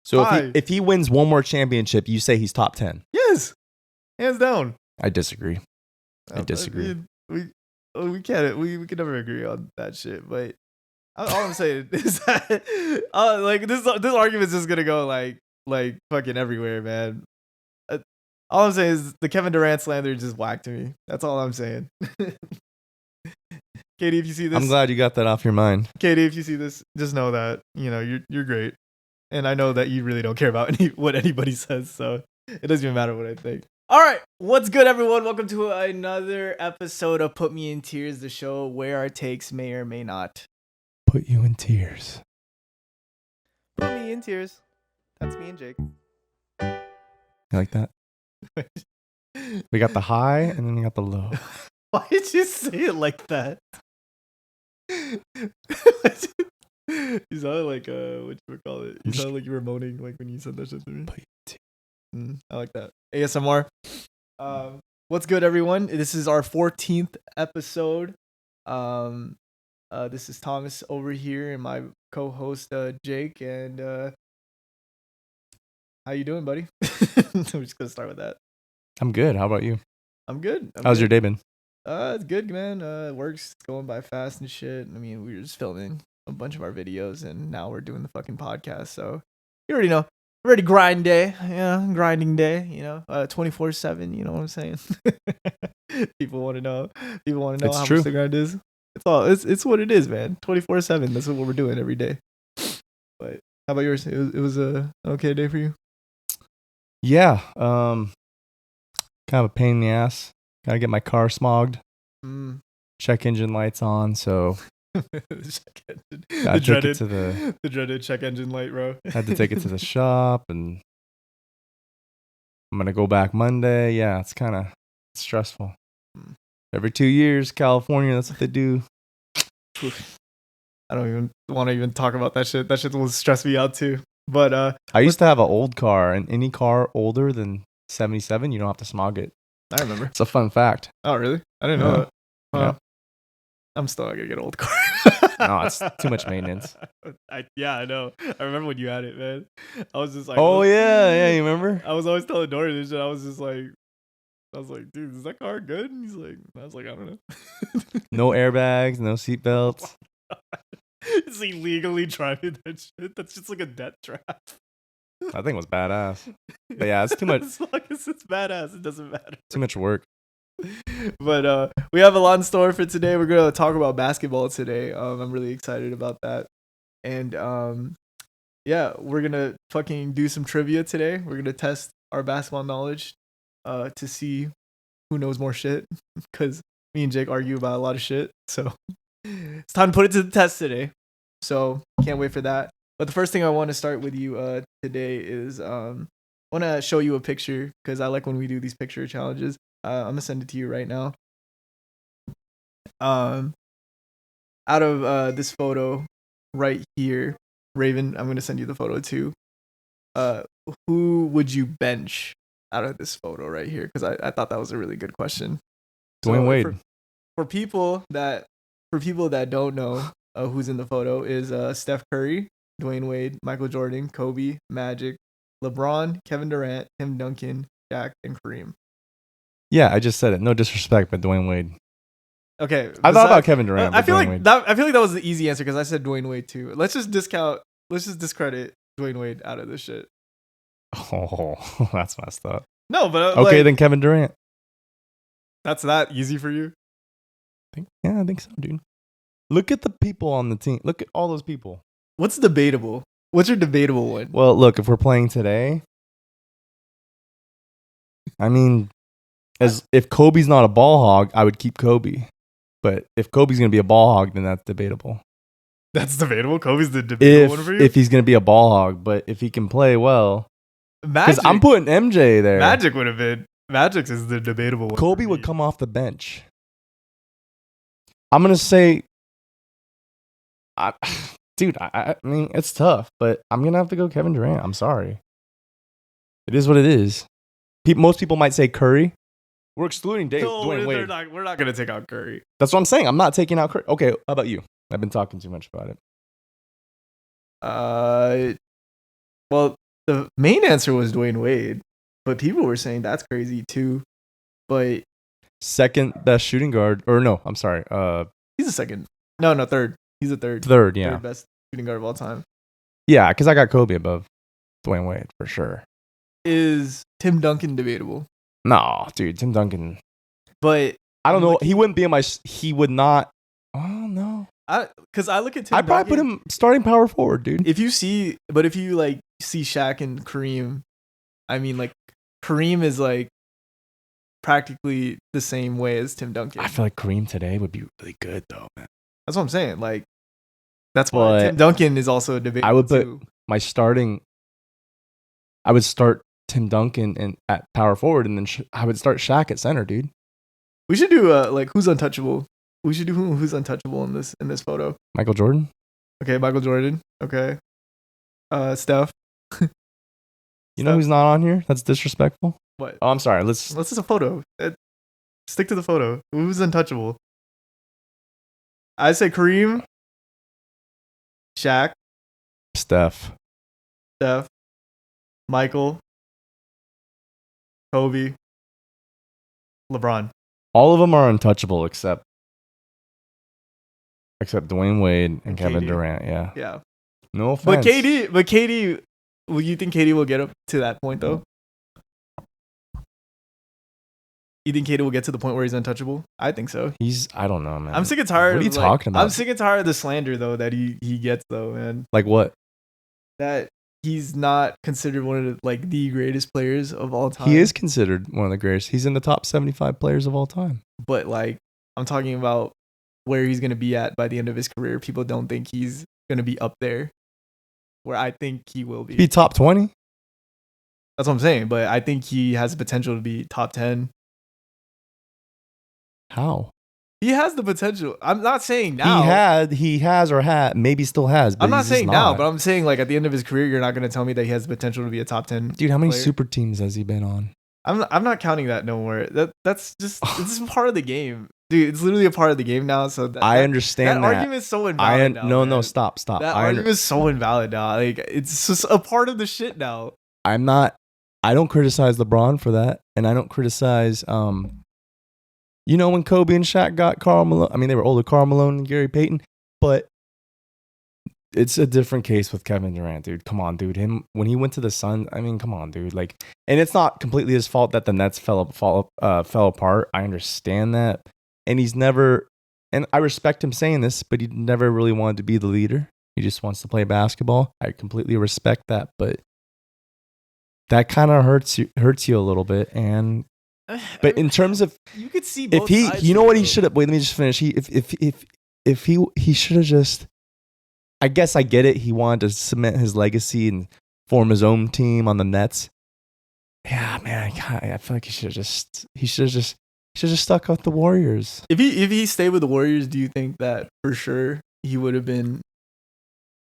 So if he wins one more championship, you say he's top 10. Yes, hands down. I disagree. I disagree. We can't. We can never agree on that shit. But all I'm saying is that like this argument's just gonna go like fucking everywhere, man. All I'm saying is the Kevin Durant slander just whacked me. That's all I'm saying. Katie, if you see this, I'm glad you got that off your mind. Katie, if you see this, just know that you're great, and I know that you really don't care about what anybody says, so it doesn't even matter what I think. All right, what's good, everyone? Welcome to another episode of Put Me in Tears, the show where our takes may or may not put you in tears. Put me in tears. That's me and Jake. You like that? We got the high and then we got the low. Why did you say it like that? You sounded like what you would call it. You sounded like you were moaning like when you said that shit to me. I like that. ASMR. What's good, everyone? This is our 14th episode. This is Thomas over here and my co-host Jake. And how you doing, buddy? I'm just gonna start with that. I'm good. How about you? I'm good. How's your day been? It's good, man. Work's going by fast and shit. I mean, we were just filming a bunch of our videos, and now we're doing the fucking podcast. So you already know. Ready grind day, grinding day, 24/7. You know what I'm saying? People want to know. It's how true. much the grind is. It's what it is, man. 24/7. That's what we're doing every day. But how about yours? It was a okay day for you. Yeah. Kind of a pain in the ass. Gotta get my car smogged. Check engine lights on. So the dreaded check engine light, bro. Had to take it to the shop, and I'm gonna go back Monday. Yeah, it's kind of stressful. Every 2 years, California, that's what they do. I don't even want to even talk about that shit. That shit will stress me out too. But I used to have an old car, and any car older than 77, you don't have to smog it. I remember. It's a fun fact. Oh, really? I didn't know that. Yeah. I'm still not gonna get an old car. No, it's too much maintenance. I know. I remember when you had it, man. I was just like, oh yeah, you remember? I was always telling Dorian this shit. I was like, dude, is that car good? And he's like, I was like, I don't know. No airbags, no seatbelts. Is he legally driving that shit? That's just like a death trap. I think it was badass. But yeah, it's too much. As long as it's badass, it doesn't matter. Too much work. But we have a lot in store for today. We're gonna talk about basketball today. I'm really excited about that. And yeah, we're gonna fucking do some trivia today. We're gonna test our basketball knowledge to see who knows more shit. Because me and Jake argue about a lot of shit. So it's time to put it to the test today. So can't wait for that. But the first thing I want to start with you today is I want to show you a picture because I like when we do these picture challenges. I'm gonna send it to you right now. Out of this photo right here, Raven, I'm gonna send you the photo too. Who would you bench out of this photo right here? Because I thought that was a really good question. Dwayne Wade. For people that don't know who's in the photo is Steph Curry, Dwayne Wade, Michael Jordan, Kobe, Magic, LeBron, Kevin Durant, Tim Duncan, Shaq, and Kareem. Yeah, I just said it. No disrespect, but Dwayne Wade. Okay, I thought about Kevin Durant. I feel like that was the easy answer because I said Dwayne Wade too. Let's just discredit Dwayne Wade out of this shit. Oh, that's messed up. No, but okay, then Kevin Durant. That's that easy for you? I think so, dude. Look at the people on the team. Look at all those people. What's debatable? What's your debatable one? Well, look, if we're playing today, I mean, if Kobe's not a ball hog, I would keep Kobe. But if Kobe's going to be a ball hog, then that's debatable. That's debatable? Kobe's the debatable one for you? If he's going to be a ball hog, but if he can play well. Because I'm putting MJ there. Magic would have been. Magic is the debatable one. Kobe would come off the bench. I'm going to say, dude, I mean, it's tough, but I'm going to have to go Kevin Durant. I'm sorry. It is what it is. Most people might say Curry. We're excluding Dwayne Wade. We're not going to take out Curry. That's what I'm saying. I'm not taking out Curry. Okay, how about you? I've been talking too much about it. Well, the main answer was Dwayne Wade, but people were saying that's crazy too. But second best shooting guard, or no, I'm sorry. He's a second. No, third. He's a third. Third, yeah. Third best shooting guard of all time. Yeah, because I got Kobe above Dwayne Wade for sure. Is Tim Duncan debatable? No, dude, Tim Duncan. But I don't know. He wouldn't be in my. He would not. Oh no. Because I look at Tim. I'd probably put him starting power forward, dude. If you see like see Shaq and Kareem, I mean, like Kareem is like practically the same way as Tim Duncan. I feel like Kareem today would be really good though, man. That's what I'm saying. Like that's why Tim Duncan is also a debate. I would put my starting. I would start Tim Duncan at power forward, and then I would start Shaq at center, dude. We should do like who's untouchable. We should do who's untouchable in this photo. Michael Jordan. Okay, Michael Jordan. Okay. Steph. You know who's not on here? That's disrespectful. What? Oh, I'm sorry. Let's just a photo. Stick to the photo. Who's untouchable? I say Kareem, Shaq, Steph, Michael, Kobe, LeBron. All of them are untouchable except Dwayne Wade and Kevin KD. Durant. Yeah. Yeah. No offense. But KD, will you think KD will get up to that point though? You think KD will get to the point where he's untouchable? I think so. I don't know, man. I'm sick and tired. What are you talking about? I'm sick and tired of the slander though that he gets though, man. Like what? That he's not considered one of the greatest players of all time. He is considered one of the greatest. He's in the top 75 players of all time. But like, I'm talking about where he's gonna be at by the end of his career. People don't think he's gonna be up there, where I think he will be. Be top 20. That's what I'm saying. But I think he has the potential to be top 10. How? He has the potential. I'm not saying now. He has or had, maybe still has. But I'm not saying now, but I'm saying like at the end of his career, you're not going to tell me that he has the potential to be a top 10. Dude, how many player. super teams has he been on? I'm not counting that no more. That's just it's just part of the game, dude. It's literally a part of the game now. So I understand that. argument is so invalid. No, stop. That argument is so invalid now. Like it's just a part of the shit now. I don't criticize LeBron for that, and I don't criticize you know when Kobe and Shaq got Karl Malone. I mean, they were older, Karl Malone and Gary Payton, but it's a different case with Kevin Durant, dude. Come on, dude. When he went to the Suns, I mean, come on, dude. Like, and it's not completely his fault that the Nets fell apart. I understand that, and he's never, and I respect him saying this, but he never really wanted to be the leader. He just wants to play basketball. I completely respect that, but that kind of hurts you a little bit, and. But in terms of, you could see both if sides you know what he though. should have. Wait, let me just finish. If he should have just. I guess I get it. He wanted to cement his legacy and form his own team on the Nets. Yeah, man, I feel like he should have just stuck with the Warriors. If he stayed with the Warriors, do you think that for sure he would have been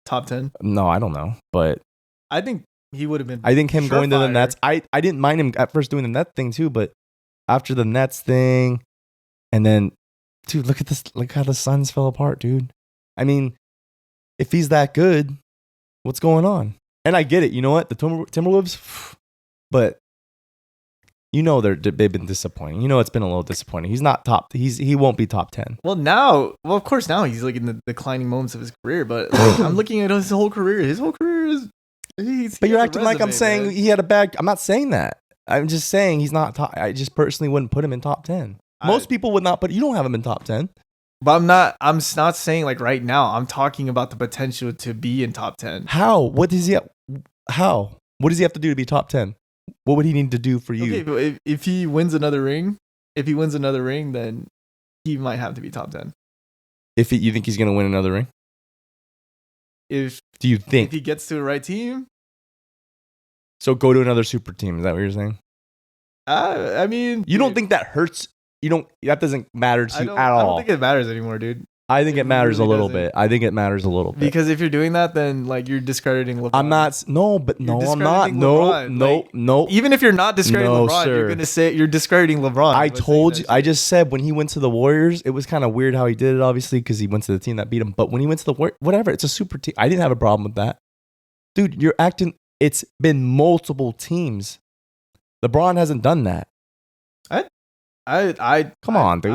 top 10? No, I don't know, but I think he would have been. I think him going to the surefire. Nets. I didn't mind him at first doing the Nets thing too, but after the Nets thing, and then, dude, look at this. Look how the Suns fell apart, dude. I mean, if he's that good, what's going on? And I get it. You know what? The Timberwolves, but you know they've been disappointing. You know it's been a little disappointing. He's not top. He won't be top 10. Well, of course now he's like in the declining moments of his career. But like, I'm looking at his whole career. His whole career is. But you're acting like I'm saying he had a bad. I'm not saying that. I'm just saying he's not top. I just personally wouldn't put him in top 10. Most people would not put. You don't have him in top 10. But I'm not saying like right now. I'm talking about the potential to be in top 10. How? What does he have? How? What does he have to do to be top 10? What would he need to do for you? Okay, but if he wins another ring, then he might have to be top 10. You think he's going to win another ring? If he gets to the right team, so go to another super team. Is that what you're saying? I mean, you don't think that hurts? That doesn't matter to you at all. I don't think it matters anymore, dude. I think it matters really a little bit. I think it matters a little bit. Because if you're doing that, then like you're discrediting LeBron. I'm not. No, but no, I'm not. No. Even if you're not discrediting LeBron, sir. you're gonna say you're discrediting LeBron. I told you. I just said when he went to the Warriors, it was kind of weird how he did it. Obviously, because he went to the team that beat him. But when he went to the Warriors, whatever, it's a super team. I didn't have a problem with that, dude. You're acting. It's been multiple teams. LeBron hasn't done that. Come on, dude.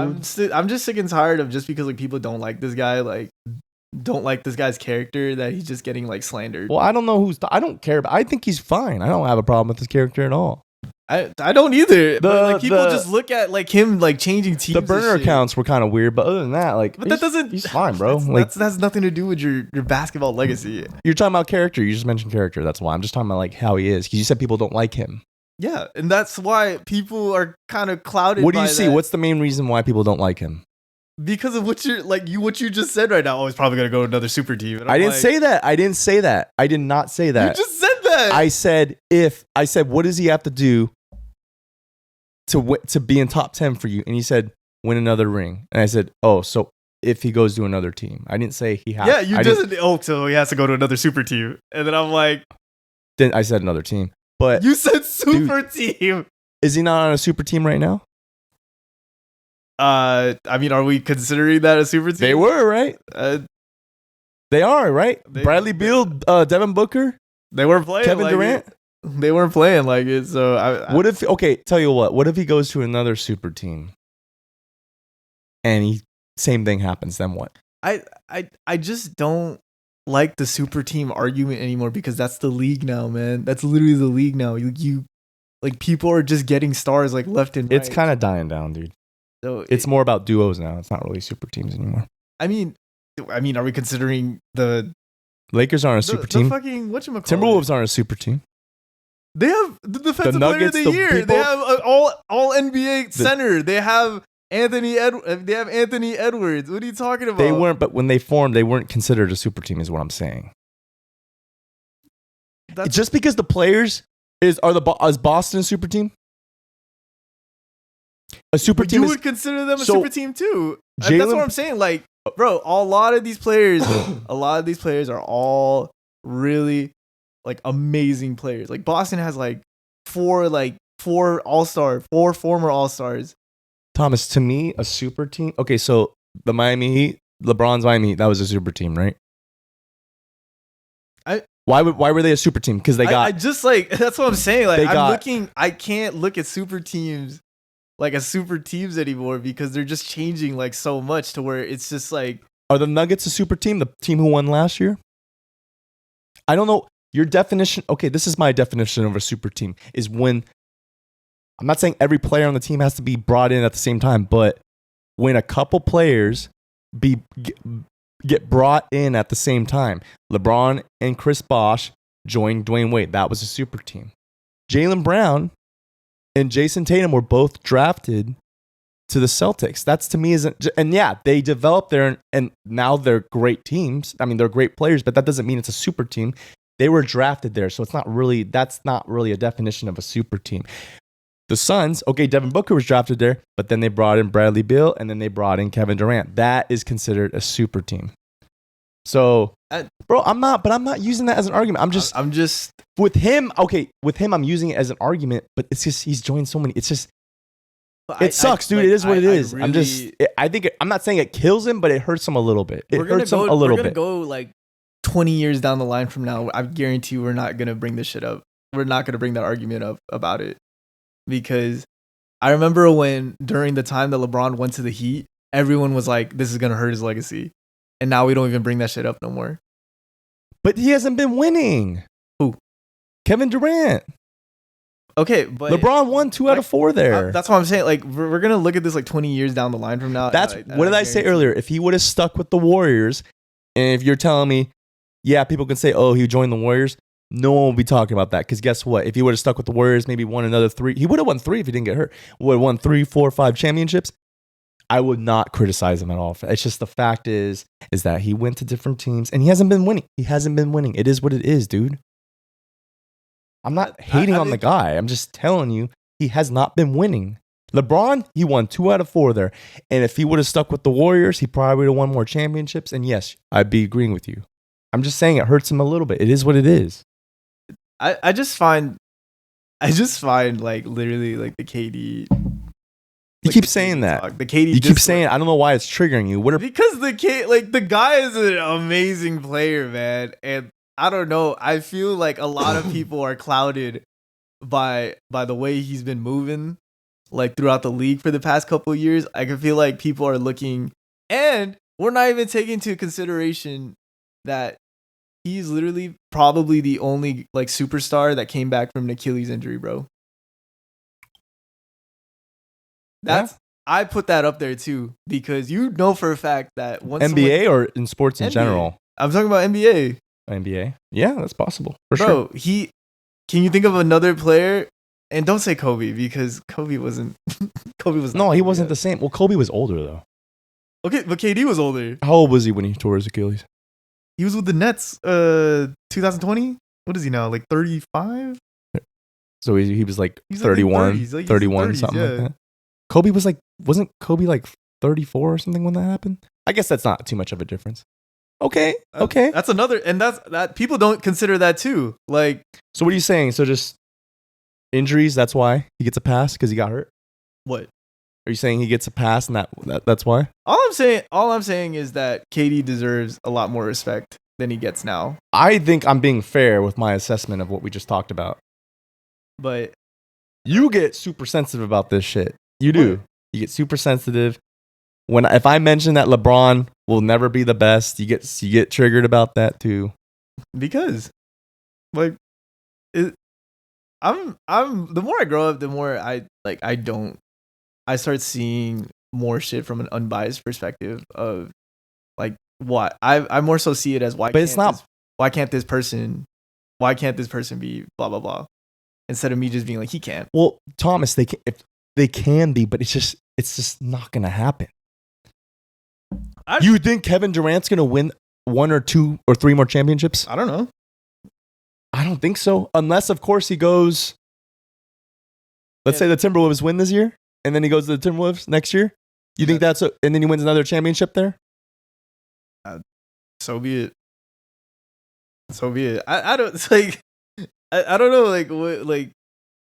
I'm just sick and tired of just because like people don't like this guy, like don't like this guy's character, that he's just getting like slandered. Well, I don't know I don't care, but I think he's fine. I don't have a problem with his character at all. I don't either. But like people just look at like him like changing teams. The burner accounts were kind of weird, but other than that, like, but that doesn't. He's fine, bro. That has nothing to do with your basketball legacy. You're talking about character. You just mentioned character. That's why I'm just talking about like how he is. Because you said people don't like him. Yeah, and that's why people are kind of clouded. What do you see? What's the main reason why people don't like him? Because of what you just said right now. Oh, he's probably gonna go to another super team. I didn't say that. I didn't say that. I did not say that. You just said that. I said what does he have to do to be in top 10 for you? And he said win another ring. And I said, oh, so if he goes to another team, I didn't say he has. Yeah, you just said, oh, so he has to go to another super team. And then I'm like, then I said another team. But you said super team. Is he not on a super team right now? I mean, are we considering that a super team? They were, right? They are, right? Bradley Beal, Devin Booker. They weren't playing. Kevin like Durant. They weren't playing like it. So what if? Okay, tell you what. What if he goes to another super team, and same thing happens? Then what? I just don't like the super team argument anymore, because that's the league now, man. That's literally the league now. You like, people are just getting stars like left and right. It's kind of dying down, dude. So it's more about duos now. It's not really super teams anymore. I mean, are we considering the Lakers aren't a super team? The fucking whatchamacallit? Timberwolves aren't a super team. They have the defensive player of the year. They have all NBA center. They have Anthony Edwards. What are you talking about? They weren't, but when they formed, they weren't considered a super team, is what I'm saying. Just because the players is Boston a super team? A super team. You would consider them a super team too. That's what I'm saying. Like, bro, a lot of these players are all really like amazing players. Like Boston has like four all-star, four former all-stars. Thomas, to me, a super team. Okay, so the Miami Heat, LeBron's Miami Heat, that was a super team, right? Why were they a super team? Because they got. I just like, that's what I'm saying. Like I can't look at super teams like as super teams anymore, because they're just changing like so much to where it's just like. Are the Nuggets a super team? The team who won last year? I don't know. Your definition. Okay, this is my definition of a super team. Is when. I'm not saying every player on the team has to be brought in at the same time, but when a couple players get brought in at the same time. LeBron and Chris Bosh joined Dwayne Wade. That was a super team. Jaylen Brown and Jason Tatum were both drafted to the Celtics. That's, to me, and yeah, they developed there, and now they're great teams. I mean, they're great players, but that doesn't mean it's a super team. They were drafted there, so that's not really a definition of a super team. The Suns, okay, Devin Booker was drafted there, but then they brought in Bradley Beal, and then they brought in Kevin Durant. That is considered a super team. So, bro, I'm not using that as an argument. I'm just with him. Okay, with him, I'm using it as an argument, but it's just he's joined so many. It's just it sucks, dude. It is what it is. Really, I'm not saying it kills him, but it hurts him a little bit. It hurts him a little bit. We're gonna go like 20 years down the line from now. I guarantee we're not gonna bring this shit up. We're not gonna bring that argument up about it. Because I remember when during the time that LeBron went to the Heat, everyone was like, this is going to hurt his legacy. And now we don't even bring that shit up no more. But he hasn't been winning. Who? Kevin Durant. Okay, but LeBron won 2 out of 4 there. That's what I'm saying. Like, we're going to look at this like 20 years down the line from now. What did I say earlier? If he would have stuck with the Warriors, and if you're telling me, yeah, people can say, oh, he joined the Warriors. No one will be talking about that, because guess what? If he would have stuck with the Warriors, maybe won another 3. He would have won 3 if he didn't get hurt. Would have won 3, 4, 5 championships. I would not criticize him at all. It's just the fact is that he went to different teams and he hasn't been winning. It is what it is, dude. I'm not hating on the guy. I'm just telling you, he has not been winning. LeBron, he won 2 out of 4 there. And if he would have stuck with the Warriors, he probably would have won more championships. And yes, I'd be agreeing with you. I'm just saying it hurts him a little bit. It is what it is. I just find like literally like the KD. You keep saying that. The KD. You keep saying it. I don't know why it's triggering you. Because the guy is an amazing player, man, and I don't know. I feel like a lot of people are clouded by the way he's been moving, like throughout the league for the past couple of years. I can feel like people are looking, and we're not even taking into consideration that he's literally probably the only like superstar that came back from an Achilles injury, bro. That's I put that up there too because you know for a fact that once NBA or in sports in NBA. general? I'm talking about NBA. NBA. Yeah, that's possible. For Bro, sure. Can you think of another player? And don't say Kobe because Kobe wasn't. Kobe was. No, he wasn't the same. Well, Kobe was older though. Okay, but KD was older. How old was he when he tore his Achilles? He was with the Nets. 2020. What is he now? Like 35. So he was like He's 31, like 30s, like 31, 30s, something yeah. like that. Kobe was like, wasn't Kobe like 34 or something when that happened? I guess that's not too much of a difference. Okay. That's another, and that people don't consider that too. Like, so what are you saying? So just injuries, that's why he gets a pass because he got hurt? what? Are you saying he gets a pass and that's why? All I'm saying is that KD deserves a lot more respect than he gets now. I think I'm being fair with my assessment of what we just talked about. But you get super sensitive about this shit. You do. What? You get super sensitive. If I mention that LeBron will never be the best, you get triggered about that too. Because, like, I'm the more I grow up, the more I start seeing more shit from an unbiased perspective of like what I more so see it as why can't this person be blah blah blah instead of me just being like he can't. Well, Thomas, they can be, but it's just not gonna happen. You think Kevin Durant's gonna win 1 or 2 or 3 more championships? I don't know. I don't think so, unless of course he goes. Let's say the Timberwolves win this year, and then he goes to the Timberwolves next year. You think and then he wins another championship there? So be it. I don't it's like I don't know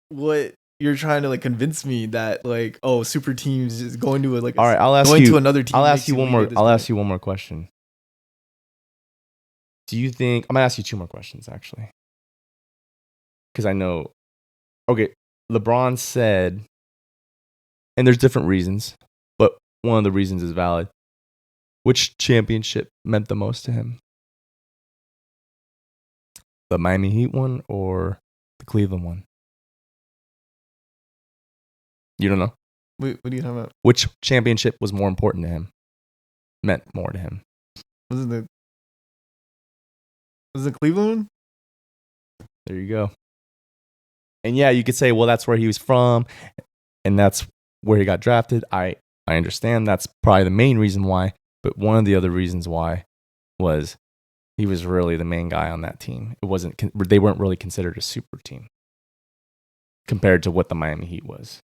what you're trying to like convince me that like super teams just going to all right. I'll ask going you to another team. I'll ask you one more. I'll ask you one more question. Do you think I'm gonna ask you 2 more questions actually? Because I know. Okay, LeBron said, and there's different reasons, but one of the reasons is valid. Which championship meant the most to him? The Miami Heat one or the Cleveland one? You don't know? What are you talking about? Which championship was more important to him? Meant more to him? Was it Cleveland? There you go. And yeah, you could say, well, that's where he was from, and that's where he got drafted. I understand that's probably the main reason why, but one of the other reasons why was he was really the main guy on that team. They weren't really considered a super team compared to what the Miami Heat was.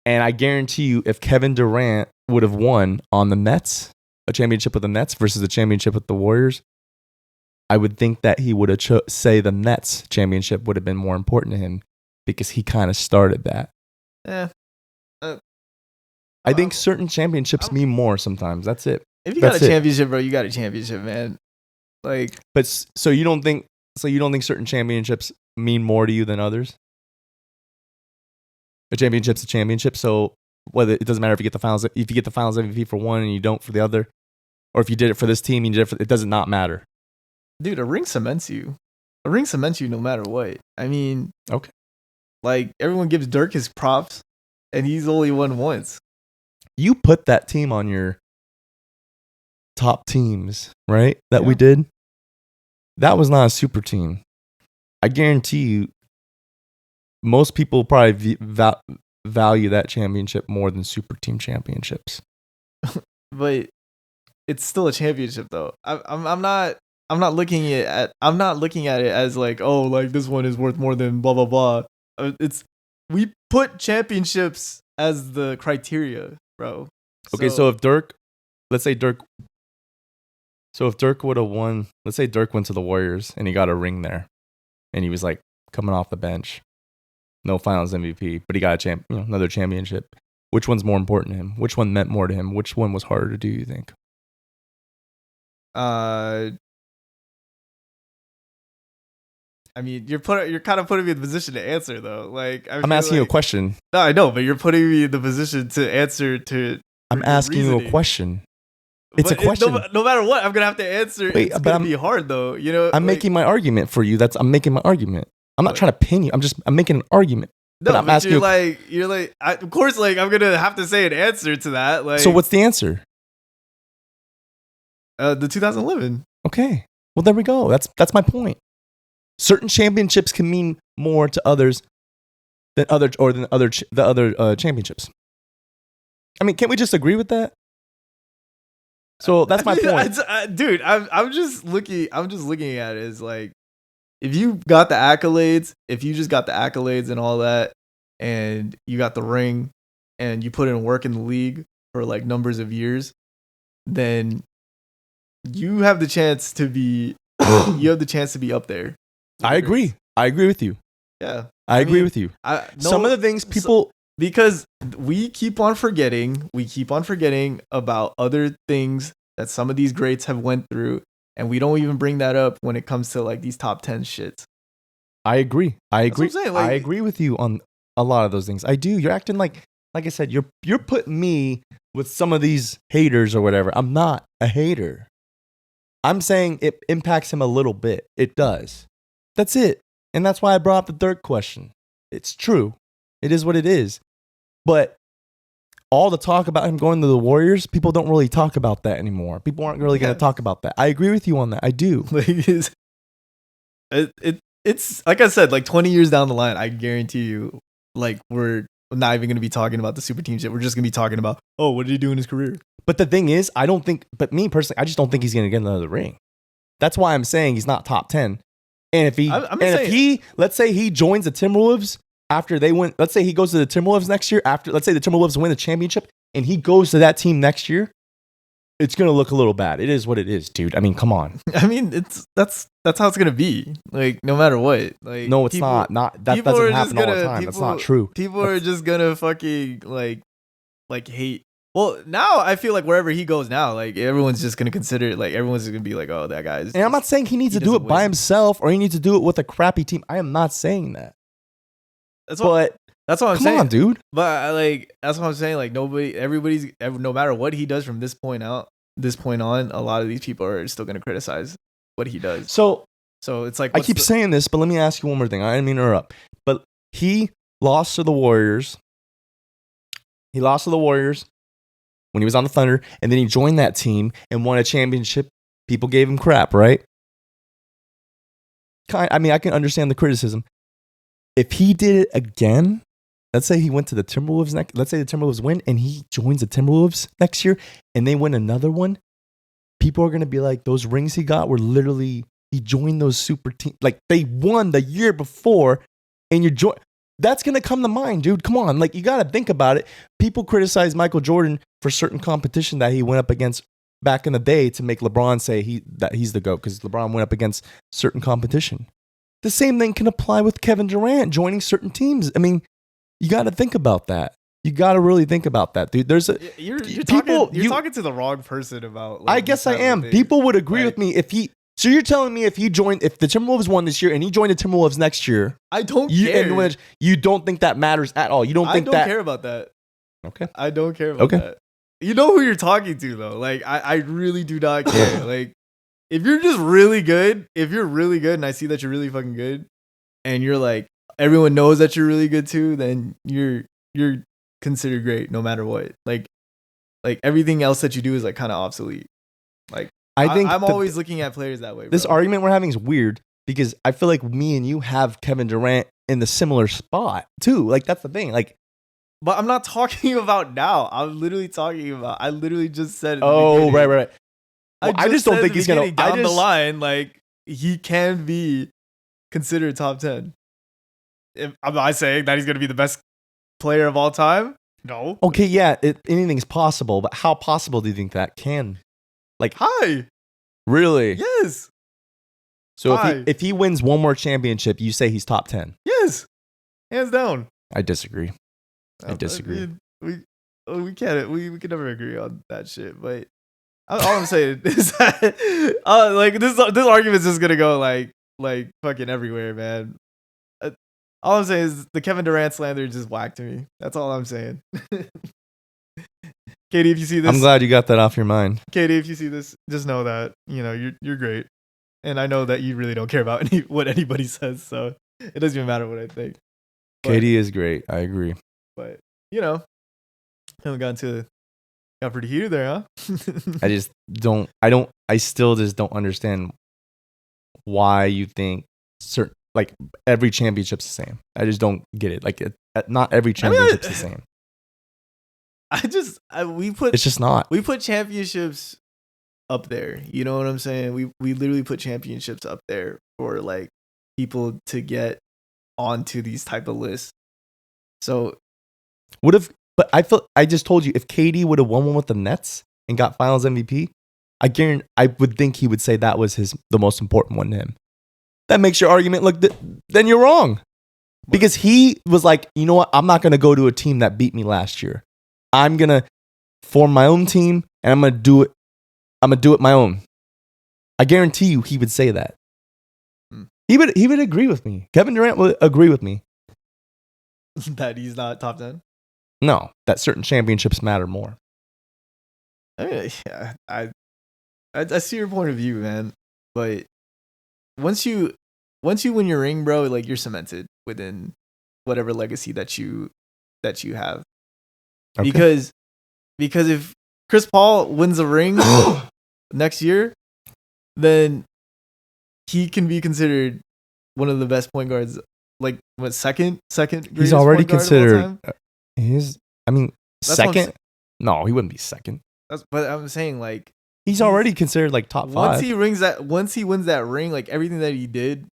And I guarantee you, if Kevin Durant would have won on the Nets, a championship with the Nets versus a championship with the Warriors, I would think that he would have say the Nets championship would have been more important to him because he kind of started that. I think certain championships mean more sometimes. That's it. If you got a championship, bro, you got a championship, man. Like, but so you don't think certain championships mean more to you than others? A championship's a championship, so whether it doesn't matter if you get the finals MVP for one and you don't for the other, or if you did it for this team, you did it for, it does not matter. Dude, a ring cements you. A ring cements you no matter what. I mean, okay. Like everyone gives Dirk his props, and he's only won once. You put that team on your top teams, right? That we did. That was not a super team. I guarantee you, most people probably value that championship more than super team championships. But it's still a championship, though. I'm not looking at it as like, oh, like this one is worth more than blah blah blah. We put championships as the criteria, bro. Okay, so if Dirk would have won, let's say Dirk went to the Warriors and he got a ring there, and he was like coming off the bench, no Finals MVP, but he got another championship. Which one's more important to him? Which one meant more to him? Which one was harder to do? You think? I mean, you're kind of putting me in the position to answer though. Like I'm asking you a question. No, I know, but you're putting me in the position to answer to. I'm asking you a question. It's a question. No matter what, I'm gonna have to answer. Wait, it's gonna be hard though. You know, I'm making my argument for you. I'm making my argument. I'm not trying to pin you. I'm making an argument. No, but I'm asking you're like, of course, like I'm gonna have to say an answer to that. Like, so what's the answer? The 2011. Okay, well there we go. That's my point. Certain championships can mean more to others than the other championships. I mean, can't we just agree with that? So that's my point, dude. I'm just looking at it as like, if you got the accolades, if you just got the accolades and all that, and you got the ring, and you put in work in the league for like numbers of years, then you have the chance to be up there. I agree. I agree with you. Yeah, I agree with you. Some of the things people. Because we keep on forgetting about other things that some of these greats have went through, and we don't even bring that up when it comes to like these top 10 shits. I agree. That's what I'm saying, like, I agree with you on a lot of those things. I do. You're acting like I said, you're putting me with some of these haters or whatever. I'm not a hater. I'm saying it impacts him a little bit. It does. That's it. And that's why I brought up the third question. It's true. It is what it is. But all the talk about him going to the Warriors, people don't really talk about that anymore. People aren't really going to talk about that. I agree with you on that. I do. It's like I said, like 20 years down the line, I guarantee you, like we're not even going to be talking about the super team shit. We're just going to be talking about, oh, what did he do in his career? But the thing is, but me personally, I just don't think he's going to get another ring. That's why I'm saying he's not top 10. And if let's say he joins the Timberwolves after they win, let's say he goes to the Timberwolves next year, let's say the Timberwolves win the championship and he goes to that team next year, it's going to look a little bad. It is what it is, dude. I mean, come on. I mean, that's how it's going to be. Like, no matter what. Like, no, it's not. That doesn't happen all the time. That's not true. People are just going to fucking like hate. Well, now I feel like wherever he goes now, like everyone's just gonna consider it, like everyone's just gonna be like, oh, that guy's. And I'm not saying he needs to do it by himself or he needs to do it with a crappy team. I am not saying that. That's what I'm saying. Come on, dude. But like that's what I'm saying. Like no matter what he does from this point on, a lot of these people are still gonna criticize what he does. So it's like I keep saying this, but let me ask you one more thing. I didn't mean to interrupt, but he lost to the Warriors. When he was on the Thunder, and then he joined that team and won a championship. People gave him crap, right? I mean, I can understand the criticism. If he did it again, let's say he went to the Timberwolves let's say the Timberwolves win and he joins the Timberwolves next year and they win another one, people are going to be like, those rings he got were literally, he joined those super teams. Like, they won the year before and you join. That's going to come to mind, dude. Come on. Like, you got to think about it. People criticize Michael Jordan for certain competition that he went up against back in the day to make LeBron say that he's the GOAT because LeBron went up against certain competition. The same thing can apply with Kevin Durant joining certain teams. I mean, you got to think about that. You got to really think about that, dude. You're talking to the wrong person about. Like, I guess I am. People would agree with me if he. So you're telling me if the Timberwolves won this year and he joined the Timberwolves next year, I don't care. You don't think that matters at all. You don't think that. I don't care about that. Okay. I don't care about that. You know who you're talking to though. Like I really do not care. Like if you're just really good, and I see that you're really fucking good, and you're like everyone knows that you're really good too, then you're considered great no matter what. Like everything else that you do is like kind of obsolete. Like I think I'm always looking at players that way. Bro. This argument we're having is weird because I feel like me and you have Kevin Durant in the similar spot too. Like that's the thing. Like, but I'm not talking about now. I'm literally talking about. I literally just said. Oh, right. Well, I just don't think he's gonna down the line. Like he can be considered top 10. Am I saying that he's gonna be the best player of all time? No. Okay, yeah, anything's possible, but how possible do you think that can? Like, high. Really? Yes. So if he wins one more championship, you say he's top 10? Yes. Hands down. I disagree. I disagree. We can't. We can never agree on that shit. But all I'm saying is that like this argument is just gonna go like like fucking everywhere, man. All I'm saying is the Kevin Durant slander just whacked me. That's all I'm saying. Katie, if you see this, I'm glad you got that off your mind. Katie, if you see this, just know that you're great, and I know that you really don't care about what anybody says, so it doesn't even matter what I think. Katie is great. I agree. But haven't gotten to got pretty heated there, huh? I just don't. I still just don't understand why you think certain like every championship's the same. I just don't get it. Like not every championship's the same. It's just not. We put championships up there. You know what I'm saying? We literally put championships up there for like people to get onto these type of lists. So but I just told you if KD would have won one with the Nets and got Finals MVP, I would think he would say that was the most important one to him. That makes your argument look then you're wrong. Because he was like, you know what? I'm not going to go to a team that beat me last year. I'm going to form my own team and I'm going to do it. I'm going to do it my own. I guarantee you he would say that. He would agree with me. Kevin Durant would agree with me. That he's not top 10? No, that certain championships matter more. I mean, yeah, I see your point of view, man. But once you win your ring, bro, like you're cemented within whatever legacy that you have. Okay. Because if Chris Paul wins a ring next year, then he can be considered one of the best point guards. Like what, second? He's already considered. Second. No, he wouldn't be second. But I'm saying like he's already considered like top 5. Once he wins that ring, like everything that he did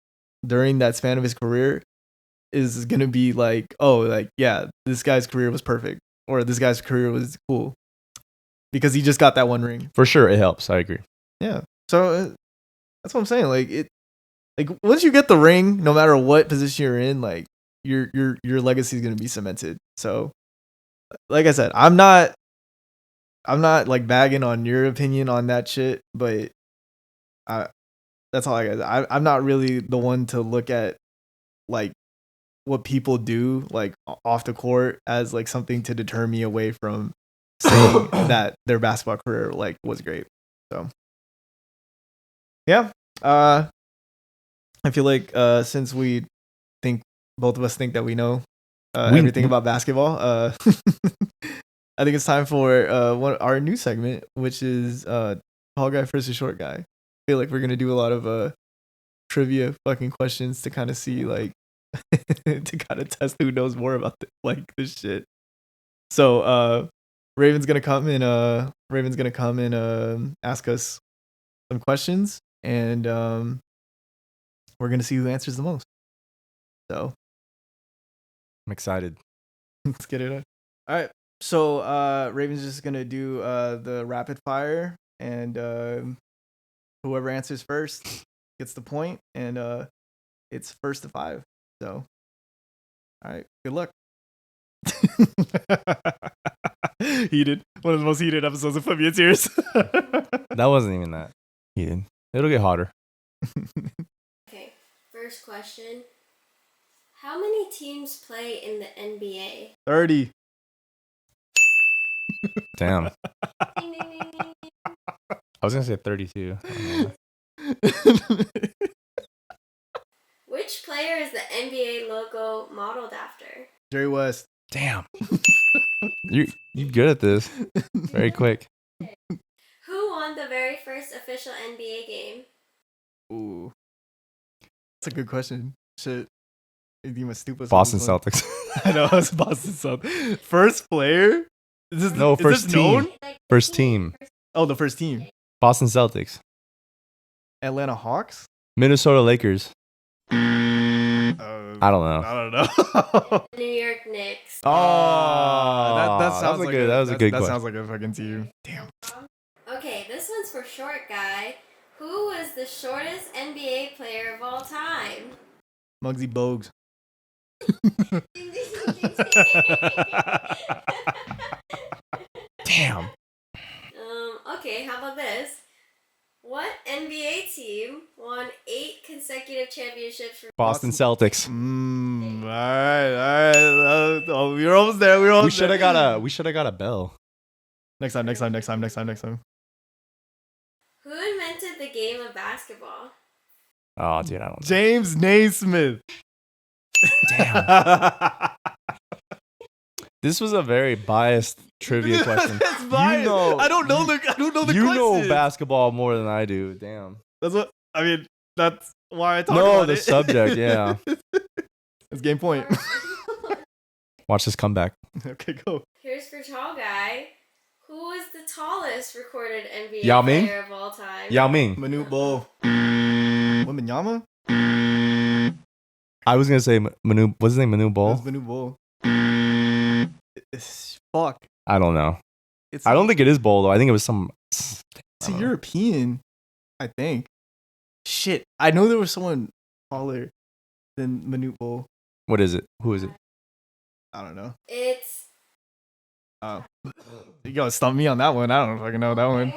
during that span of his career is gonna be like, oh, like yeah, this guy's career was perfect, or this guy's career was cool because he just got that one ring. For sure, it helps. I agree. Yeah. So that's what I'm saying. Like once you get the ring, no matter what position you're in, like your legacy is gonna be cemented. So, like I said, I'm not like bagging on your opinion on that shit, but that's all I got. I'm not really the one to look at like what people do like off the court as like something to deter me away from saying that their basketball career like was great. So yeah, I feel like since we think both of us think that we know everything about basketball, I think it's time for our new segment, which is tall guy versus short guy. I feel like we're gonna do a lot of trivia fucking questions to kind of see like to kind of test who knows more about this shit. So Raven's gonna come and ask us some questions, and we're gonna see who answers the most. So I'm excited. Let's get it on. All right. So Raven's just gonna do the rapid fire, and whoever answers first gets the point, and it's first to 5. So, all right, good luck. Heated. One of the most heated episodes of Put Me in Tears. That wasn't even that heated. It'll get hotter. Okay, first question. How many teams play in the NBA? 30. Damn. Ding, ding, ding, ding. I was going to say 32. Which player is the NBA logo modeled after? Jerry West. Damn. You're good at this. Very quick. Okay. Who won the very first official NBA game? Ooh. That's a good question. Shit. Boston Celtics. I know, it's Boston Celtics. First player? First team. First team. Oh, the first team. Boston Celtics. Atlanta Hawks? Minnesota Lakers. I don't know. I don't know. New York Knicks. Oh, that sounds like that was a good question. That sounds like a fucking team. Damn. Okay, this one's for short guy. Who was the shortest NBA player of all time? Muggsy Bogues. Damn. Okay, how about this? What NBA team won 8 consecutive championships for Boston Celtics. All right. Oh, we're almost there. We're almost We there. should have got a bell. Next time. Who invented the game of basketball? Oh, dude, I don't know. James Naismith. Damn. This was a very biased trivia question. That's biased. I don't know the You questions. know basketball more than I do. Damn. That's what I mean. That's why I talk No, about the it. subject, yeah. That's game point. Watch this comeback. Okay, go. Here's for tall guy. Who is the tallest recorded NBA Yao Ming? player of all time? Yao Ming. Manute Bol. Wembanyama? I was gonna say Manu. What's his name? Manu Bol. That's Manute Bol. Fuck. I don't know. It's I don't think it is Bol though. I think it was some. it's a European. I think. Shit. I know there was someone taller than Manute Bol. What is it? Who is it? I don't know. It's Oh. You gotta stump me on that one. I don't fucking know that one.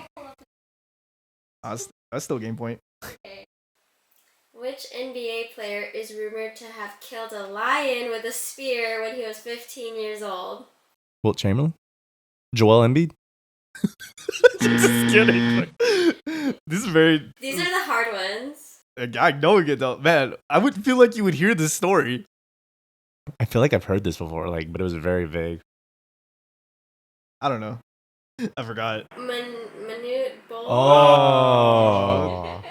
That's still game point. which NBA player is rumored to have killed a lion with a spear when he was 15 years old? Wilt Chamberlain? Joel Embiid? Just kidding. This is very. These are the hard ones. I know it though, man. I would feel like you would hear this story. I feel like I've heard this before, but it was very vague. I don't know. I forgot. Manute Bol. Oh.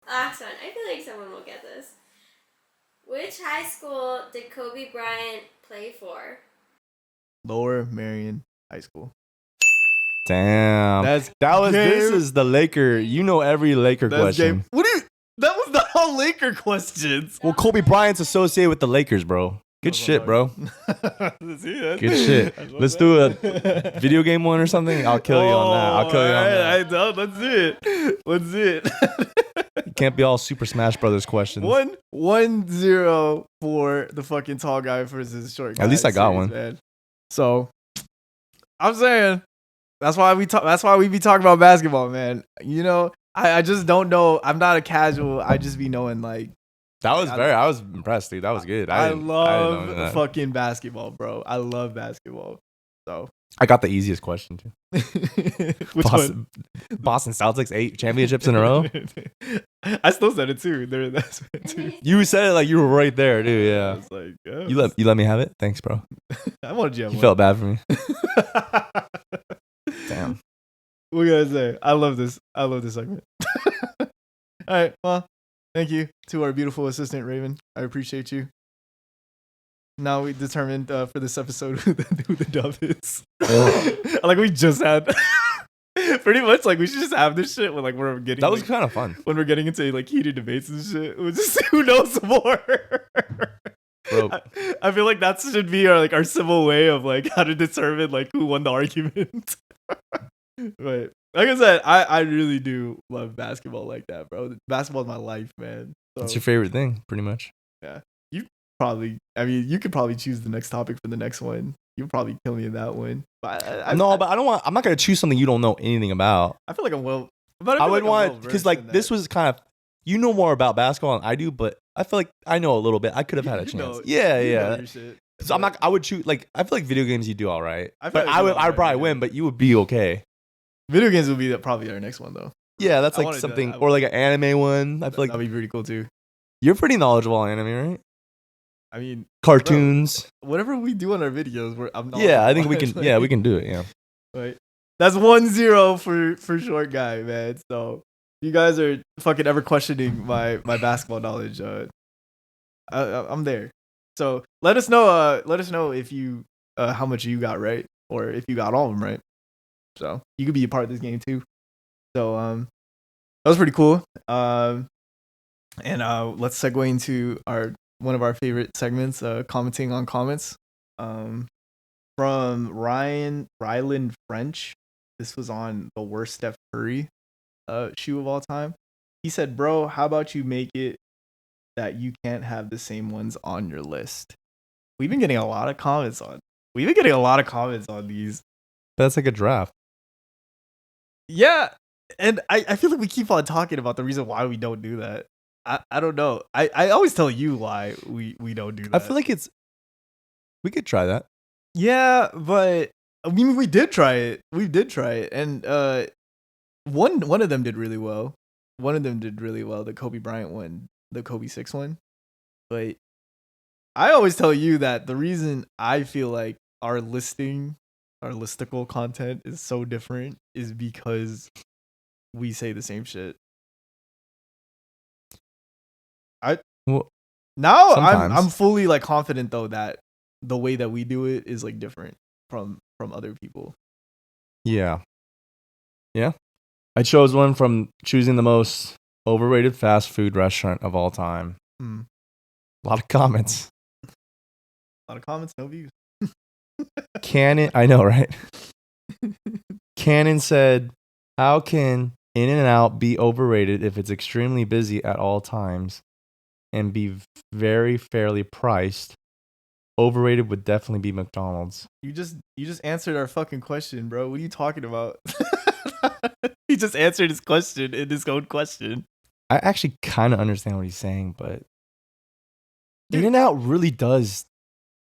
Last one. I feel like someone will get this. Which high school did Kobe Bryant play for? Lower Marion High School. Damn. This is the Laker. You know every Laker question. What do you? That was not all Laker questions. Well, Kobe Bryant's associated with the Lakers, bro. Good shit, bro. Good shit. Let's do a video game one or something. I'll kill you on that. I'll kill you on that. I know. Let's do it. It can't be all Super Smash Brothers questions. 1-0 for the fucking tall guy versus short guy. At least I got series, one. Man. So I'm saying that's why we talk. That's why we be talking about basketball, man. You know, I just don't know. I'm not a casual. I just be knowing like. I was impressed, dude. That was good. I didn't love know that. fucking basketball, bro. I love basketball. So I got the easiest question too. which one? Boston Celtics 8 championships in a row. I still said it too. That's it too. You said it like you were right there, dude. I Yeah. was like, You let me have it. Thanks, bro. I wanted you. You felt bad for me. Damn. What can I say? I love this segment. All right. Well, thank you to our beautiful assistant Raven. I appreciate you. Now we determined for this episode who the dub is. Like we just had. Pretty much like we should just have this shit when like we're getting. That was like, kind of fun. when we're getting into like heated debates and shit. We'll just see who knows more. Bro. I feel like that should be our civil way of like how to determine like who won the argument. But like I said, I really do love basketball like that, bro. Basketball is my life, man. So, It's your favorite thing, pretty much. you could probably choose the next topic for the next one. You'll probably kill me in that one. But I'm I'm not gonna choose something you don't know anything about. I feel like I'm well. But I would want because like this was kind of you know more about basketball than I do, but I feel like I know a little bit. I could have had a chance. Yeah. So I would choose like I feel like video games you do all right. But I would probably win, but you would be okay. Video games will be probably our next one though. Yeah, that's like something or like an anime one. I feel like that'd be pretty cool too. You're pretty knowledgeable on anime, right? I mean, cartoons. Bro, whatever we do on our videos, I'm not. Yeah, I think we can. Like, yeah, we can do it. Yeah. Right. That's 1-0 for short guy, man. So you guys are fucking ever questioning my basketball knowledge. I'm there. So let us know. Let us know if you how much you got right, or if you got all of them right. So you could be a part of this game too. So that was pretty cool. And let's segue into one of our favorite segments, commenting on comments. From Ryland French. This was on the worst Steph Curry shoe of all time. He said, "Bro, how about you make it that you can't have the same ones on your list?" We've been getting a lot of comments on these. That's like a draft. Yeah, And I feel like we keep on talking about the reason why we don't do that. I don't know. I always tell you why we don't do that. I feel like we could try that. Yeah, but I mean, we did try it. We did try it, and one of them did really well. One of them did really well. The Kobe Bryant one, the Kobe 6 one. But I always tell you that the reason I feel like our listicle content is so different is because we say the same shit. Well, Now sometimes. I'm fully like confident though that the way that we do it is like different from other people. Yeah. I chose one from choosing the most overrated fast food restaurant of all time. Mm. A lot of comments. A lot of comments, no views. Cannon, I know, right? Cannon said, "How can In-N-Out be overrated if it's extremely busy at all times and be very fairly priced? Overrated would definitely be McDonald's." You just answered our fucking question, bro. What are you talking about? He just answered his question in his own question. I actually kind of understand what he's saying, but Dude. In-N-Out really does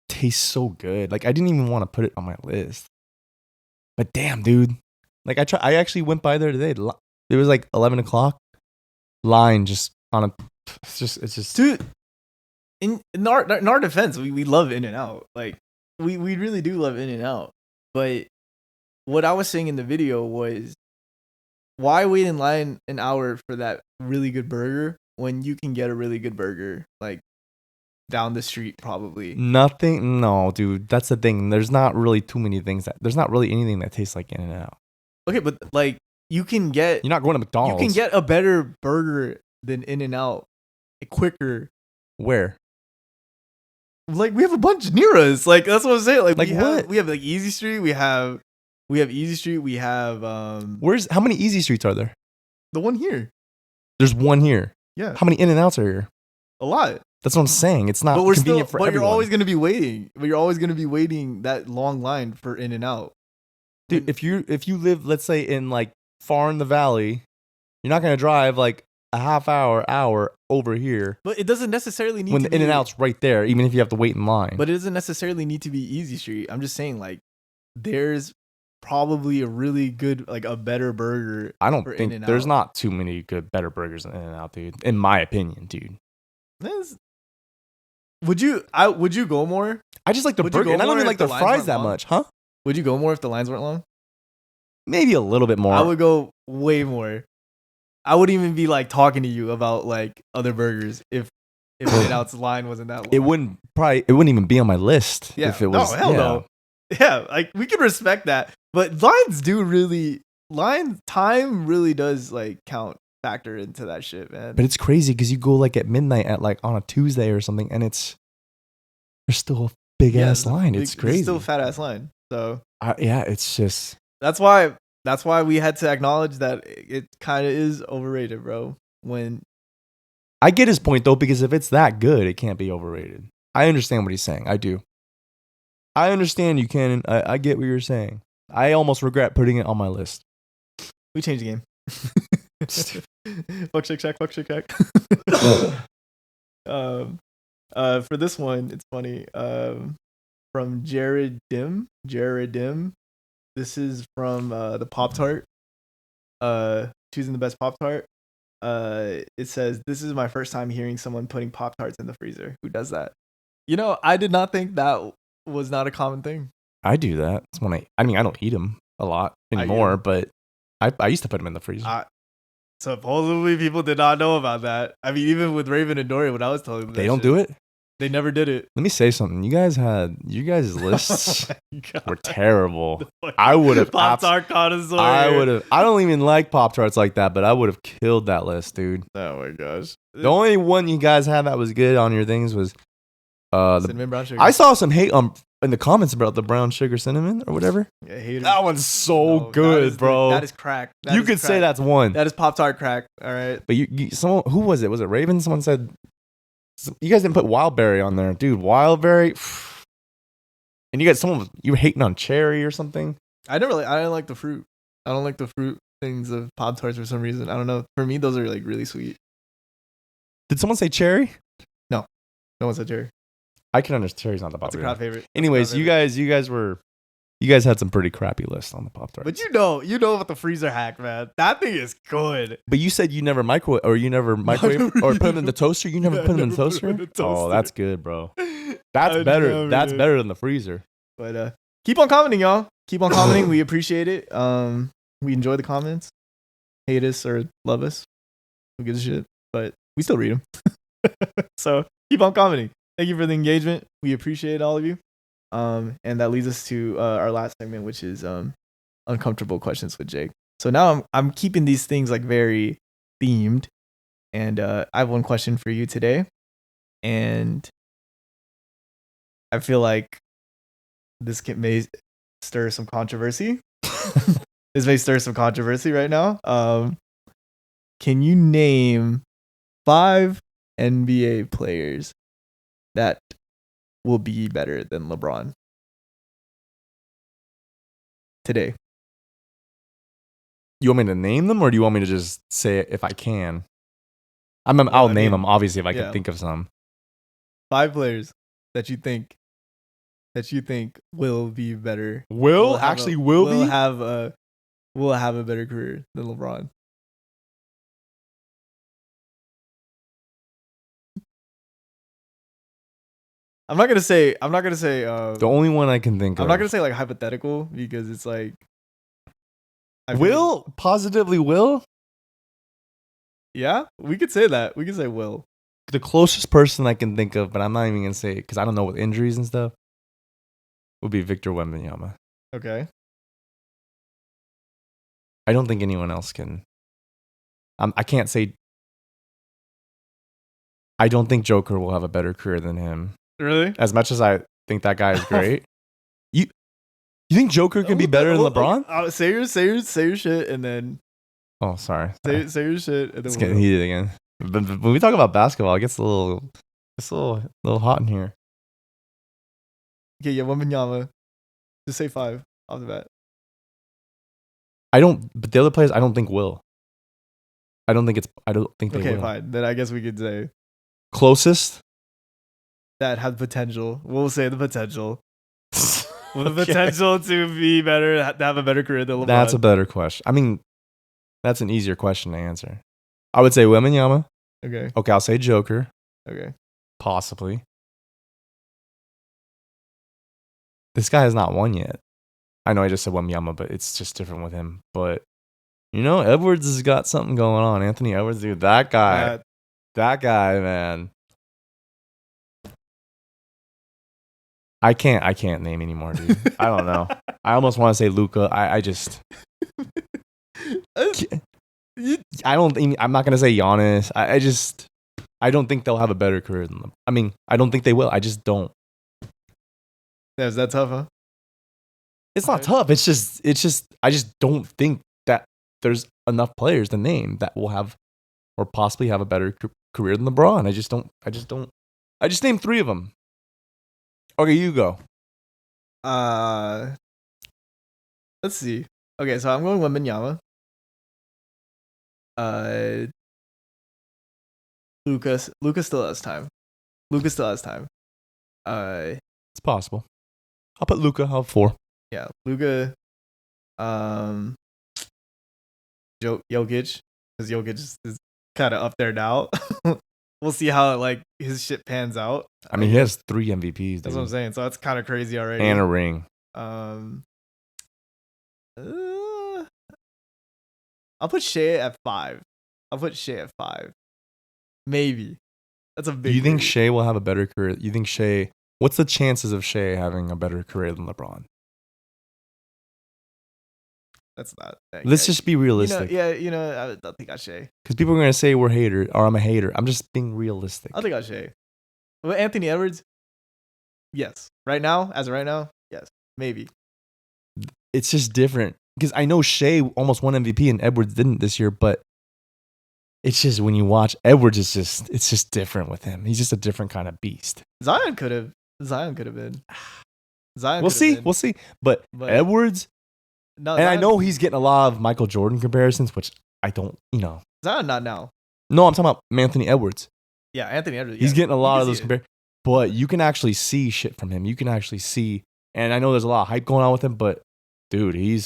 taste so good. Like, I didn't even want to put it on my list. But damn, dude. Like, I actually went by there today. It was like 11 o'clock. Line just on a... It's just... Dude, in our defense, we love In-N-Out. Like, we really do love In-N-Out. But what I was saying in the video was, why wait in line an hour for that really good burger when you can get a really good burger like down the street probably? Nothing. No, dude. That's the thing. There's not really too many things that... There's not really anything that tastes like In-N-Out. Okay, but like you can get... You're not going to McDonald's. You can get a better burger than In-N-Out quicker. Where? Like, we have a bunch near us. Like, that's what I'm saying. Like what? We have like Easy Street. We have Easy Street. We have How many Easy Streets are there? the one here. There's one here. Yeah, How many In-N-Outs are here? a lot. That's what I'm saying. It's not But we're convenient still. for But everyone. you're always gonna be waiting. But you're always gonna be waiting that long line for In-N-Out. Dude, if you live, let's say, in like far in the valley, you're not gonna drive like a half hour over here But it doesn't necessarily need when to the In-N-Out's right there, even if you have to wait in line. But it doesn't necessarily need to be Easy Street. I'm just saying, like, there's probably a really good, like, a better burger. I don't for think In-N-Out. there's not too many better burgers than In-N-Out, dude. In my opinion, dude. Would you go more? I just like the Would you burger, go and I don't more even if like the their lines fries weren't that long? much, huh? Would you go more if the lines weren't long? Maybe a little bit more. I would go way more. I wouldn't even be like talking to you about like other burgers if In-N-Out's line wasn't that long. It wouldn't even be on my list Yeah. if it was. No, hell yeah. no. Yeah, like we can respect that, but lines time really does like factor into that shit, man. But it's crazy because you go like at midnight at like on a Tuesday or something, and there's still a big ass line. It's crazy. Still a fat ass line. So yeah, it's just that's why we had to acknowledge that it kind of is overrated, bro. When I get his point though, because if it's that good, it can't be overrated. I understand what he's saying. I do. I understand you can. I get what you're saying. I almost regret putting it on my list. we changed the game. Fuck Shake Shack. For this one, it's funny. From Jared Dim. This is from the Pop Tart. Choosing the best Pop Tart. It says, "This is my first time hearing someone putting Pop Tarts in the freezer. Who does that?" You know, I did not think that was not a common thing. I do that. It's when I don't eat them a lot anymore, but I used to put them in the freezer. Supposedly, people did not know about that. I mean, even with Raven and Dory, when I was telling them, They don't do it. They never did it. Let me say something. You guys' lists Oh were terrible. I would have Pop Tart connoisseur. I would have. I don't even like Pop Tarts like that, but I would have killed that list, dude. Oh my gosh. The only one you guys had that was good on your things was cinnamon brown sugar. I saw some hate in the comments about the brown sugar cinnamon or whatever. Yeah, haters. That one's so good, bro. That is crack. You could say that's one. That is Pop Tart crack. All right. But someone, who was it? Was it Raven? Someone said you guys didn't put Wildberry on there, dude. Wildberry, and you were hating on cherry or something. I didn't like the fruit. I don't like the fruit things of Pop-Tarts for some reason. I don't know. For me, those are like really sweet. Did someone say cherry? No one said cherry. I can understand cherry's not the That's a popular. crowd favorite. That's a Anyways, crowd you favorite. guys had some pretty crappy lists on the Pop-Tarts. But you know about the freezer hack, man. That thing is good. But you said you never microwave or put them in the toaster. You never put them in the toaster. Oh, that's good, bro. That's better. That's better than the freezer. But keep on commenting, y'all. Keep on commenting. We appreciate it. We enjoy the comments. Hate us or love us. Who gives a shit? But we still read them. So keep on commenting. Thank you for the engagement. We appreciate all of you. And that leads us to our last segment, which is uncomfortable questions with Jake. So now I'm keeping these things like very themed, and I have one question for you today, and I feel like this may stir some controversy. This may stir some controversy right now. Can you name 5 NBA players that will be better than LeBron today? You want me to name them, or do you want me to just say it if I can? I'll name them, obviously, if I can think of some. 5 players that you think will be better. Will have a better career than LeBron. I'm not gonna say. The only one I can think of. I'm not gonna say like hypothetical because it's like. Positively will? Yeah, we could say that. We could say will. The closest person I can think of, but I'm not even gonna say it because I don't know with injuries and stuff, would be Victor Wembanyama. Okay. I don't think anyone else can. I can't say. I don't think Joker will have a better career than him. Really? As much as I think that guy is great. You think Joker can be better than LeBron? Say your shit and then. Oh, sorry. Say your shit and then. It's getting heated again. But when we talk about basketball, it gets a little hot in here. Okay, yeah, Wembanyama. Just say 5 off the bat. But the other players, I don't think will. I don't think they will. Okay, fine. Then I guess we could say closest that have potential. We'll say the potential. With the potential to be better, to have a better career than LeBron. That's a better question. I mean, that's an easier question to answer. I would say Wembanyama. Okay. Okay, I'll say Joker. Okay. Possibly. This guy has not won yet. I know I just said Wembanyama, but it's just different with him. But, Edwards has got something going on. Anthony Edwards, dude, that guy. That guy, man. I can't name anymore, dude. I don't know. I almost want to say Luka. I just I'm not gonna say Giannis. I don't think they'll have a better career than them. I mean, I don't think they will. I just don't. Yeah, is that tough, huh? It's not tough. It's just I just don't think that there's enough players to name that will have or possibly have a better career than LeBron. I just don't. I just named 3 of them. Okay, you go. Let's see. Okay, so I'm going Wembanyama. Lucas still has time. It's possible. I'll put Luka. I'll have 4. Yeah, Luka. Jokic, because Jokic is kind of up there now. We'll see how his shit pans out. I mean, he has 3 MVPs. Dude. That's what I'm saying. So that's kind of crazy already. And a ring. I'll put Shea at 5. Maybe. That's a big. Do you think Shea will have a better career? You think Shea? What's the chances of Shea having a better career than LeBron? That's not. Let's just be realistic. I think I Shea. Because people are gonna say we're hater or I'm a hater. I'm just being realistic. I think I Shea. With Anthony Edwards, yes. As of right now, yes. Maybe. It's just different because I know Shea almost won MVP and Edwards didn't this year, but it's just when you watch Edwards, it's just different with him. He's just a different kind of beast. Zion could have been. We'll see. But Edwards, No, And I Zion- know he's getting a lot of Michael Jordan comparisons, which I don't, Zion not now. No, I'm talking about Anthony Edwards. Yeah, Anthony Edwards. He's yeah, getting a you lot can of see those it. comparisons. But you can actually see shit from him. You can actually see. And I know there's a lot of hype going on with him, but dude, he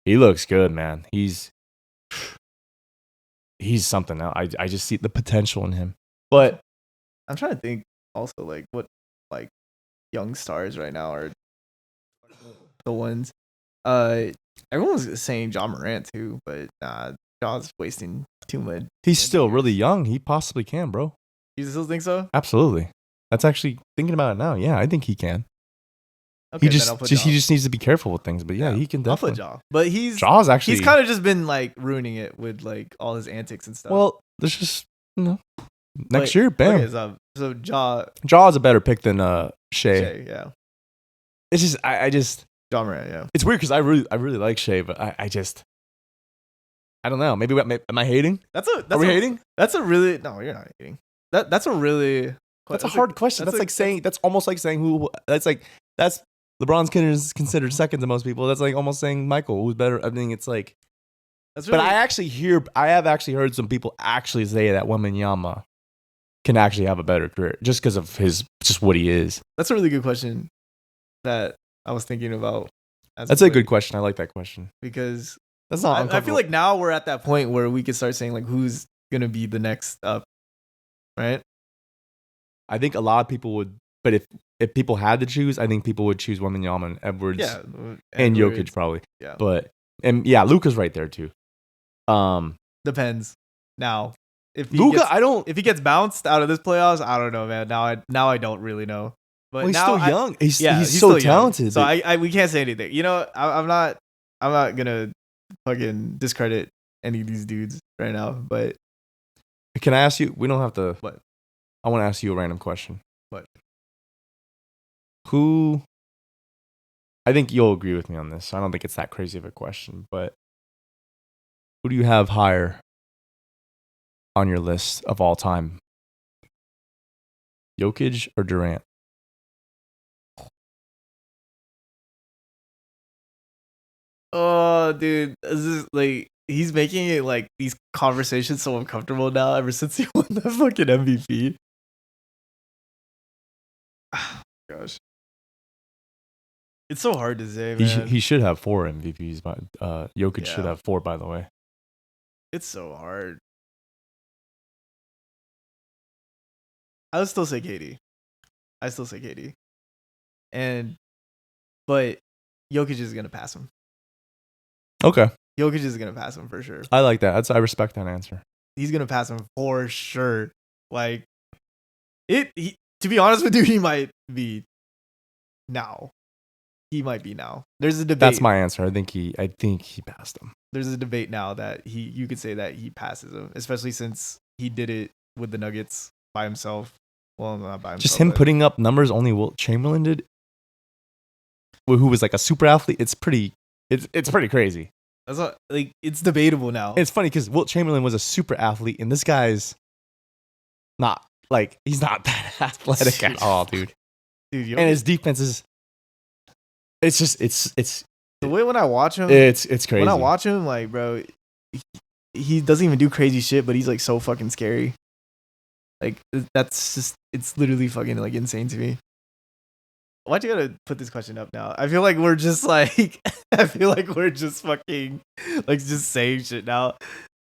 looks good, man. He's something else. I just see the potential in him. But I'm trying to think also like what like young stars right now are the ones. Everyone was saying John Morant too, but nah, John's wasting too much. he's still really young. He possibly can, bro. You still think so? Absolutely. That's actually thinking about it now. Yeah, I think he can. Okay, He then just, I'll put just he Ja. just needs to be careful with things. But yeah, he can I'll put definitely. Ja. But Jaw's actually. he's kind of just been like ruining it with like all his antics and stuff. Well, there's just next But- year, bam. Okay, so Ja, Jaw's a better pick than Shea. Shea, yeah, It's just I just John Morant, yeah. it's weird because I really like Shea, but I don't know. Maybe am I hating? Are we hating? That's a really no. You're not hating. That's a really. That's a hard question. That's like saying that's almost like saying who. That's LeBron's considered second to most people. That's like almost saying Michael, who's better. I mean, it's like. That's really, But I have actually heard some people actually say that Wembanyama can actually have a better career just because of just what he is. that's a really good question that I was thinking about. That's a good question. I like that question. because That's not. I feel uncomfortable. like now we're at that point where we can start saying like who's gonna be the next up, right? I think a lot of people would, but if people had to choose, I think people would choose Wembanyama and Edwards Yeah, and Edwards, Jokic probably. Yeah, But Luka's right there too. depends. Now, if Luka, I don't. if he gets bounced out of this playoffs, I don't know, man. Now I don't really know. But Well, he's now still young. He's he's so still young. talented. So but we can't say anything. You know, I'm not gonna fucking discredit any of these dudes right now. But can I ask you? We don't have to. What? I want to ask you a random question. What? Who? I think you'll agree with me on this. I don't think it's that crazy of a question, but who do you have higher on your list of all time? Jokic or Durant? oh, dude, this is like he's making it like these conversations so uncomfortable now. Ever since he won the fucking MVP. Gosh, it's so hard to say, man. He should have 4 MVPs, but Jokic should Yeah. have 4. By the way, It's so hard. I would still say KD. But Jokic is gonna pass him. okay, Jokic is gonna pass him for sure. I like that. I respect that answer. He's gonna pass him for sure. Like to be honest with you, he might be now. He might be now. There's a debate. That's my answer. I think he passed him. There's a debate now that you could say that he passes him, especially since he did it with the Nuggets by himself. Well, not by himself. Just him but- putting up numbers only Wilt Chamberlain did, who was like a super athlete. It's pretty crazy. That's not, like it's debatable now. It's funny because Wilt Chamberlain was a super athlete, and this guy's not like he's not that athletic at all, dude. Dude, And his defense is. It's just it's the way when I watch him, crazy. when I watch him, like bro, he doesn't even do crazy shit, but he's like so fucking scary. Like that's just it's literally fucking like insane to me. Why'd you gotta put this question up now? I feel like we're just like fucking like just saying shit now.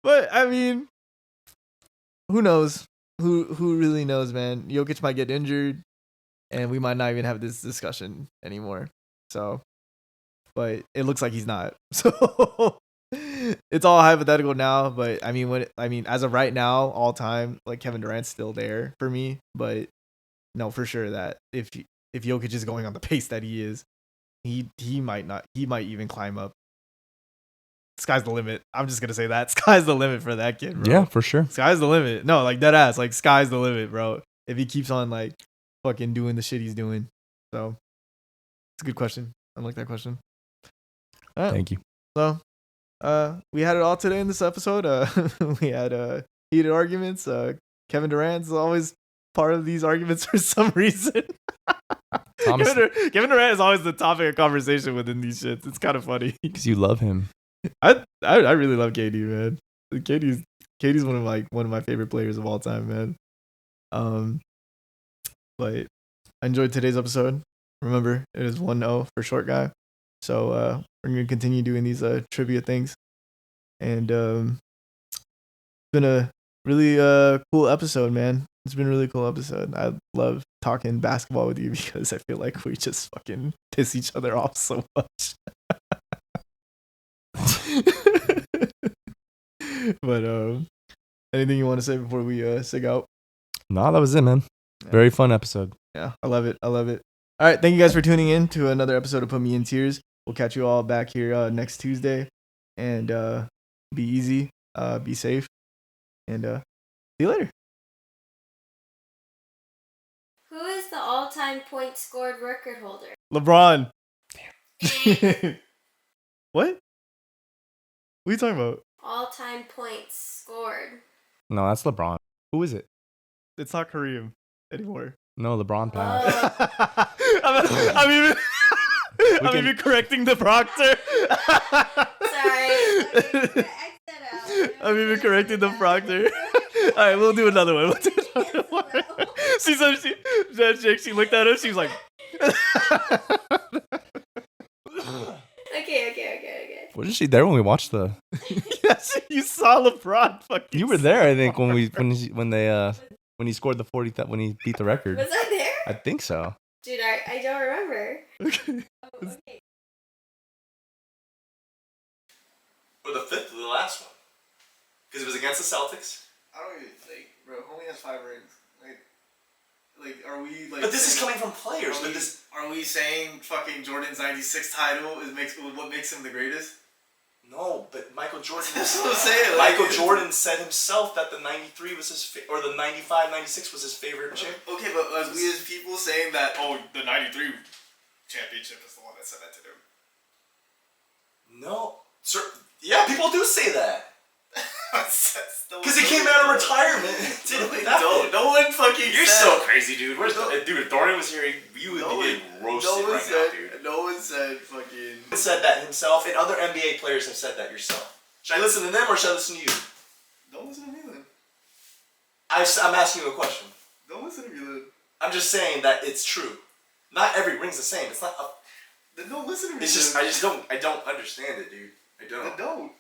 But I mean, who knows? Who really knows, man? Jokic might get injured, and we might not even have this discussion anymore. So, but it looks like he's not. So it's all hypothetical now. But I mean, as of right now, all time, like Kevin Durant's still there for me. But no, for sure that if Jokic is going on the pace that he is, he might not. He might even climb up. Sky's the limit. I'm just gonna say that sky's the limit for that kid, bro. Yeah, for sure. Sky's the limit. No, like dead ass. Like sky's the limit, bro. If he keeps on like fucking doing the shit he's doing. So it's a good question. I like that question. All right. Thank you. So we had it all today in this episode. We had heated arguments. Kevin Durant's always part of these arguments for some reason. Kevin Durant is always the topic of conversation within these shits. It's kind of funny. Because you love him. I really love KD, man. KD's one of my favorite players of all time, man. But I enjoyed today's episode. Remember, it is 1-0 for short guy. So we're gonna continue doing these trivia things, and it's been a really cool episode, man. It's been a really cool episode. I love talking basketball with you because I feel like we just fucking piss each other off so much. But anything you want to say before we sig out? No, that was it, man. Yeah. Very fun episode. Yeah, I love it. All right, thank you guys for tuning in to another episode of Put Me in Tears. We'll catch you all back here next Tuesday, and be easy, be safe, and see you later. Who is the all-time point scored record holder? LeBron. What? What are you talking about? All-time points scored. No, that's LeBron. Who is it? It's not Kareem anymore. No, LeBron passed. I'm even correcting the proctor. Sorry. Okay, X that out. I'm even correcting the proctor. All right, we'll do another one. She looked at him. She was like, Okay. Wasn't she there when we watched the? yes, you saw LeBron. Fucking. You were there, I think, when he scored the 40 when he beat the record. Was I there? I think so. Dude, I don't remember. Okay. Oh, okay. Or the fifth or the last one. Because it was against the Celtics. I don't even bro. Homie has 5 rings. Are we But this is coming from players. Are we saying fucking Jordan's '96 title what makes him the greatest? No, but Michael Jordan. That's what I'm saying. Michael Jordan said himself that the 93 was his or the 95, 96 was his favorite chip. Okay, but we as people saying that the '93 championship is the one that said that to him. No, sir. Yeah, people do say that. Because he came out of retirement. No one fucking. You're said, so crazy, dude. Dude, if Durant was here, you would be getting roasted right now, dude. No one said fucking. He said that himself, and other NBA players have said that yourself. Should I listen to them or should I listen to you? Don't listen to me then. I'm asking you a question. Don't listen to me then. I'm just saying that it's true. Not every ring's the same. It's not. Then don't listen to me. It's just I don't understand it, dude. I don't. Then don't.